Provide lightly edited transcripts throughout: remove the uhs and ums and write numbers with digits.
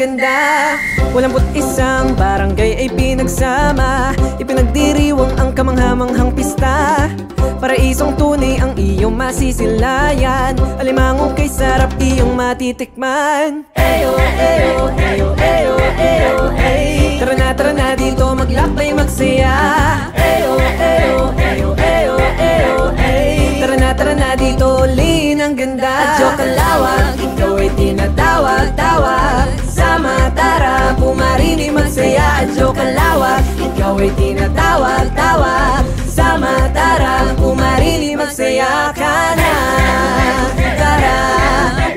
ganda. Walang isang barangay ay pinagsama, ipinagdiriwang ang kamanghamanghang pista. Paraisong tunay ang iyong masisilayan, alimangong kay sarap iyong matitikman. Eyo, eyo, eyo, eyo, eyo, ey. Tara na dito maglakbay magsaya. Eyo, eyo, eyo, eyo, eyo, ey. Tara na dito, lin ang ganda. Adyo kalawag, ikaw ay tinatawag-tawag. Sama tara, pumarini magsaya. Adyo kalawag, ikaw ay tinatawag-tawag. Sama tara, pumarini magsaya ka na. Tara,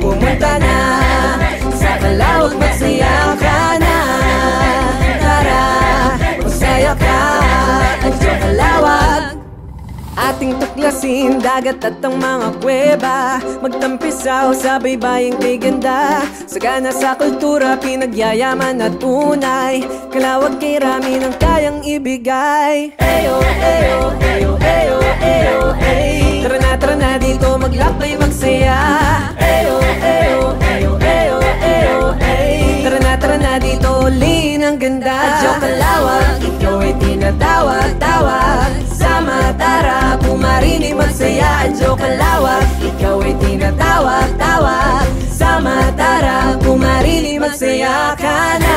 pumunta na sa kalawag, magsaya ka na. Tara, magsaya ka. Adyo kalawag. Ating tuklasin dagat at ang mga kuweba, magtampisaw sa baybaying kay ganda. Sagana sa kultura, pinagyayaman at tunay. Kalawag kay rami ng kayang ibigay. Eyo, eyo, eyo, eyo, eyo, ey. Tara na dito maglakbay magsaya. Eyo, eyo, eyo, eyo, eyo, ey. Tara na dito, lin ang ganda. Adyo kalawag, ikaw ay tinatawag-tawag. Sama tara, pumarini magsaya. Adyo kalawag, ikaw ay tinatawag-tawag. Sama tara, pumarini magsaya ka na.